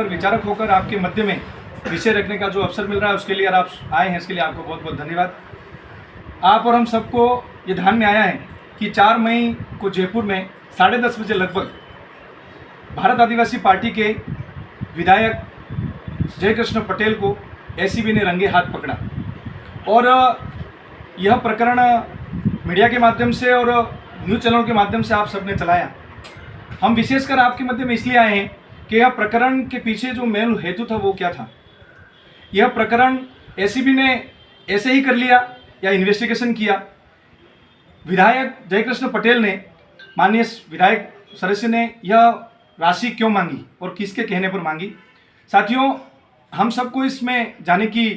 होकर, विचारक होकर आपके मध्य में विषय रखने का जो अवसर मिल रहा है उसके लिए आप आए हैं, इसके लिए आपको बहुत बहुत धन्यवाद। आप और हम सबको ये ध्यान में आया है कि 4 मई को जयपुर में 10:30 बजे लगभग भारत आदिवासी पार्टी के विधायक जयकृष्ण पटेल को एसीबी ने रंगे हाथ पकड़ा और यह प्रकरण मीडिया के माध्यम से और न्यूज़ चैनलों के माध्यम से आप सबने चलाया। हम विशेषकर आपके मध्य में इसलिए आए हैं कि यह प्रकरण के पीछे जो मूल हेतु था वो क्या था। यह प्रकरण एसीबी ने ऐसे ही कर लिया या इन्वेस्टिगेशन किया? विधायक जयकृष्ण पटेल ने, माननीय विधायक सदस्य ने यह राशि क्यों मांगी और किसके कहने पर मांगी? साथियों, हम सबको इसमें जाने की,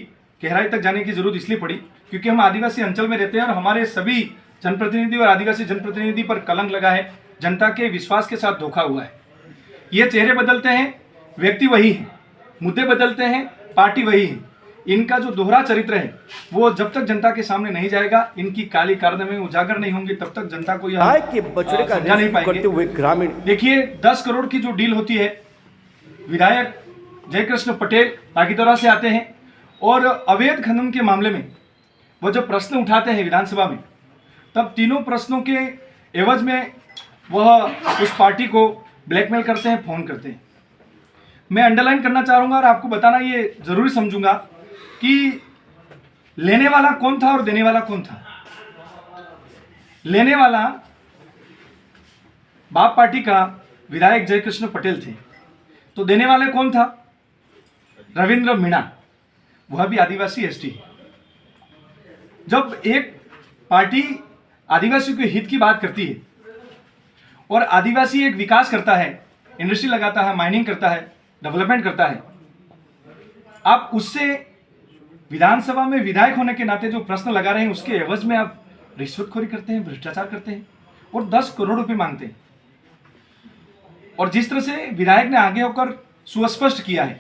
गहराई तक जाने की जरूरत इसलिए पड़ी क्योंकि हम आदिवासी अंचल में रहते हैं और हमारे सभी जनप्रतिनिधि और आदिवासी जनप्रतिनिधि पर कलंक लगा है। जनता के विश्वास के साथ धोखा हुआ है। ये चेहरे बदलते हैं, व्यक्ति वही हैं, मुद्दे बदलते हैं, पार्टी वही है। इनका जो दोहरा चरित्र है वो जब तक जनता के सामने नहीं जाएगा, इनकी काली कारनामे उजागर नहीं होंगे, तब तक जनता को यह बछड़े का समझा नहीं पाएंगे। हुए ग्रामीण देखिए, 10 करोड़ की जो डील होती है, विधायक जयकृष्ण पटेल ताकीतोरा से आते हैं और अवैध खनन के मामले में वो जो प्रश्न उठाते हैं विधानसभा में, तब तीनों प्रश्नों के एवज में वह उस पार्टी को ब्लैकमेल करते हैं, फोन करते हैं। मैं अंडरलाइन करना चाहूँगा और आपको बताना ये जरूरी समझूंगा कि लेने वाला कौन था और देने वाला कौन था। लेने वाला बाप पार्टी का विधायक जयकृष्ण पटेल थे, तो देने वाले कौन था? रविंद्र मीणा, वह भी आदिवासी एसटी है। जब एक पार्टी आदिवासियों के हित की बात करती है और आदिवासी एक विकास करता है, इंडस्ट्री लगाता है, माइनिंग करता है, डेवलपमेंट करता है, आप उससे विधानसभा में विधायक होने के नाते जो प्रश्न लगा रहे हैं उसके एवज में आप रिश्वतखोरी करते हैं, भ्रष्टाचार करते हैं और 10 करोड़ रुपए मांगते हैं। और जिस तरह से विधायक ने आगे होकर सुस्पष्ट किया है,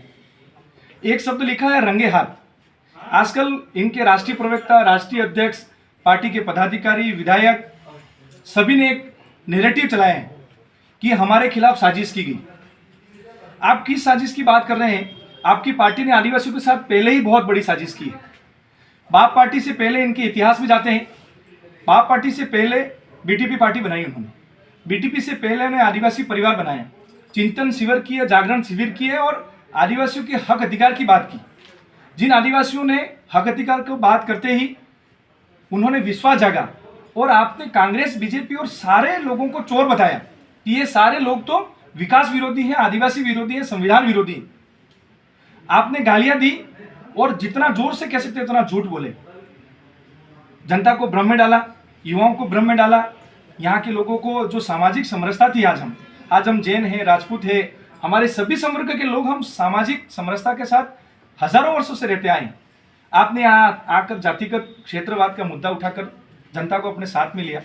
एक शब्द लिखा है रंगे हाथ। आजकल इनके राष्ट्रीय प्रवक्ता, राष्ट्रीय अध्यक्ष, पार्टी के पदाधिकारी, विधायक सभी ने एक नैरेटिव चलाया है कि हमारे खिलाफ साजिश की गई। आप किस साजिश की बात कर रहे हैं? आपकी पार्टी ने आदिवासियों के साथ पहले ही बहुत बड़ी साजिश की है। बाप पार्टी से पहले इनके इतिहास में जाते हैं। बाप पार्टी से पहले बीटीपी पार्टी बनाई उन्होंने। बीटीपी से पहले उन्होंने आदिवासी परिवार बनाया, चिंतन शिविर किए, जागरण शिविर किए और आदिवासियों के हक अधिकार की बात की। जिन आदिवासियों ने हक अधिकार को बात करते ही उन्होंने विश्वास जागा और आपने कांग्रेस, बीजेपी और सारे लोगों को चोर बताया कि ये सारे लोग तो विकास विरोधी हैं, आदिवासी विरोधी हैं, संविधान विरोधी हैं। आपने गालियां दी और जितना जोर से कह सकते उतना झूठ बोले। जनता को भ्रम में डाला, युवाओं को भ्रम में डाला। यहाँ के लोगों को जो सामाजिक समरसता थी, आज हम जैन हैं, राजपूत हैं, हमारे सभी संवर्ग के लोग हम सामाजिक समरसता के साथ हजारों वर्षों से रहते आए हैं। आपने आकर जातिगत क्षेत्रवाद का मुद्दा उठाकर जनता को अपने साथ में लिया,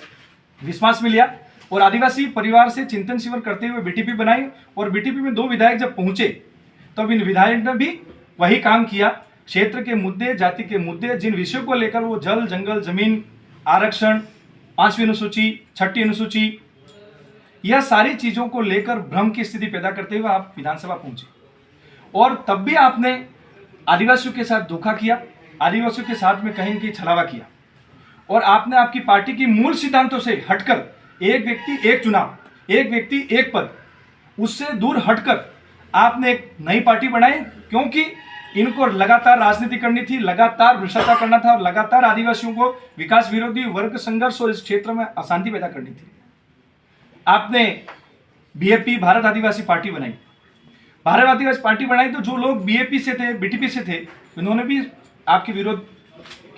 विश्वास में लिया और आदिवासी परिवार से चिंतन शिविर करते हुए बीटीपी बनाई। और बीटीपी में 2 विधायक जब पहुंचे तब इन विधायक ने भी वही काम किया। क्षेत्र के मुद्दे, जाति के मुद्दे, जिन विषयों को लेकर वो जल, जंगल, जमीन, आरक्षण, 5वीं अनुसूची, 6ठी अनुसूची, यह सारी चीजों को लेकर भ्रम की स्थिति पैदा करते हुए आप विधानसभा पहुंचे और तब भी आपने आदिवासियों के साथ धोखा किया, आदिवासियों के साथ में कहीं की छलावा किया और आपने आपकी पार्टी की मूल सिद्धांतों से हटकर एक व्यक्ति एक चुनाव, एक व्यक्ति एक पद, उससे दूर हटकर आपने एक नई पार्टी बनाई क्योंकि इनको लगातार राजनीति करनी थी, लगातार भ्रष्टाचार करना था और लगातार आदिवासियों को विकास विरोधी वर्ग संघर्ष और इस क्षेत्र में अशांति पैदा करनी थी। आपने बीएपी, भारत आदिवासी पार्टी बनाई। भारत आदिवासी पार्टी बनाई तो जो लोग बीएपी से थे, बीटीपी से थे, उन्होंने भी आपके विरोध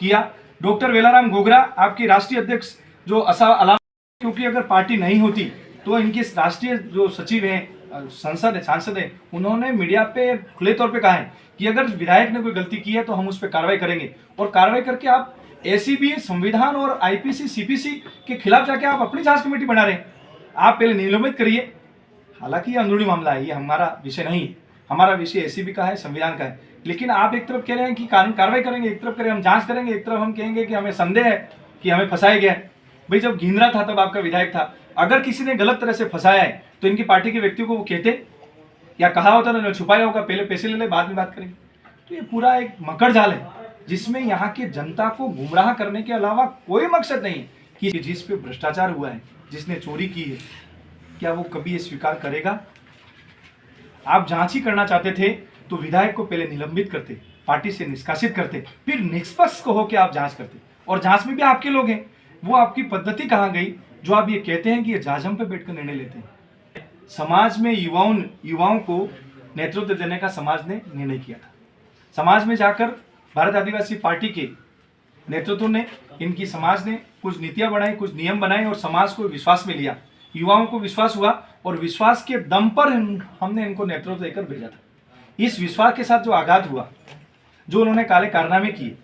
किया। डॉक्टर वेलाराम घोगरा आपके राष्ट्रीय अध्यक्ष जो अलावा, क्योंकि अगर पार्टी नहीं होती तो इनके राष्ट्रीय जो सचिव हैं, सांसद हैं, उन्होंने मीडिया पे खुले तौर पे कहा है कि अगर विधायक ने कोई गलती की है तो हम उस पर कार्रवाई करेंगे और कार्रवाई करके आप एसीबी, संविधान और आईपीसी, सीपीसी के खिलाफ जाके आप अपनी जांच कमेटी बना रहे हैं। आप पहले निलंबित करिए। हालांकि ये अंदरूनी मामला है, ये हमारा विषय नहीं है। हमारा विषय एसीबी का है, संविधान का है। लेकिन आप एक तरफ कह रहे हैं कि कानून कार्रवाई करेंगे, एक तरफ करें हम जांच करेंगे, एक तरफ हम कहेंगे कि हमें संदेह है कि हमें फंसाया गया है। भाई, जब घिंदरा था तब आपका विधायक था। अगर किसी ने गलत तरह से फंसाया है तो इनकी पार्टी के व्यक्तियों को वो कहते या कहा होता ना छुपाया होगा, पहले पैसे ले ले बाद में बात करेंगे। तो ये पूरा एक मकड़ जाल है जिसमें यहाँ की जनता को गुमराह करने के अलावा कोई मकसद नहीं कि जिस पे भ्रष्टाचार हुआ है, जिसने चोरी की है, क्या वो कभी ये स्वीकार करेगा? आप जांच ही करना चाहते थे तो विधायक को पहले निलंबित करते, पार्टी से निष्कासित करते, फिर निष्पक्ष को होकर आप जांच करते। और जांच में भी आपके लोग हैं। वो आपकी पद्धति कहाँ गई जो आप ये कहते हैं कि ये जाजम पे बैठकर निर्णय लेते हैं? समाज में युवाओं को नेतृत्व देने का समाज ने निर्णय किया था। समाज में जाकर भारत आदिवासी पार्टी के नेतृत्व ने, इनकी समाज ने कुछ नीतियां बनाई, कुछ नियम बनाए और समाज को विश्वास में लिया। युवाओं को विश्वास हुआ और विश्वास के दम पर हमने इनको नेतृत्व देकर भेजा था। इस विश्वास के साथ जो आघात हुआ, जो उन्होंने काले कारनामे किए,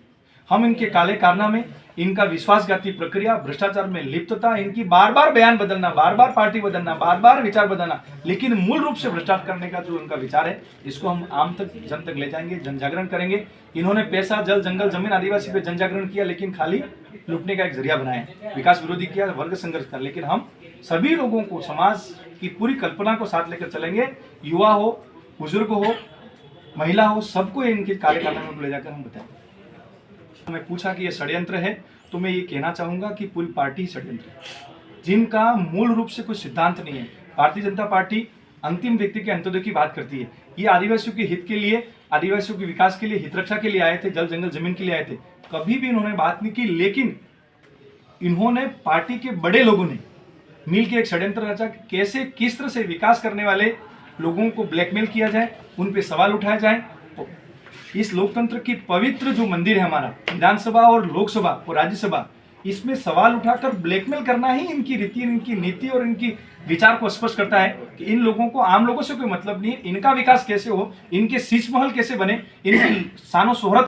हम इनके काले कारनामे, इनका विश्वासघाती प्रक्रिया, भ्रष्टाचार में लिप्तता, इनकी बार बार बयान बदलना, बार बार पार्टी बदलना, बार बार विचार बदलना, लेकिन मूल रूप से भ्रष्टाचार करने का जो उनका विचार है, इसको हम आम तक, जन तक ले जाएंगे, जन जागरण करेंगे। इन्होंने पैसा, जल, जंगल, जमीन, आदिवासी पे जन जागरण किया, लेकिन खाली लूटने का एक जरिया बनाया। विकास विरोधी किया, वर्ग संघर्ष का। लेकिन हम सभी लोगों को, समाज की पूरी कल्पना को साथ लेकर चलेंगे। युवा हो, बुजुर्ग हो, महिला हो, सबको इनके काले कारनामे में ले जाकर हम बताएंगे। मैं पूछा कि ये षड्यंत्र है, तो मैं ये कहना चाहूंगा कि पूरी पार्टी ही षड्यंत्र है, जिनका मूल रूप से कोई सिद्धांत नहीं है। भारतीय जनता पार्टी अंतिम व्यक्ति के अंत्योदय की बात करती है। ये आदिवासियों के हित के लिए, आदिवासियों के विकास के लिए, हित रक्षा के लिए आए थे, जल, जंगल, जमीन के लिए आए थे। कभी भी इन्होंने बात नहीं की, लेकिन इन्होंने, पार्टी के बड़े लोगों ने मिल के एक षड्यंत्र रचा, कैसे, किस तरह से विकास करने वाले लोगों को ब्लैकमेल किया जाए, उन पे सवाल उठाया जाए। तो इस लोकतंत्र की पवित्र जो मंदिर है हमारा, विधानसभा और लोकसभा और राज्यसभा, इसमें सवाल उठाकर ब्लैकमेल करना ही इनकी रीति, इनकी नीति और इनकी विचार को स्पष्ट करता है कि इन लोगों को, आम लोगों से कोई मतलब नहीं है। इनका विकास कैसे हो, इनके शीश महल कैसे बने, इनकी शानो शोहरत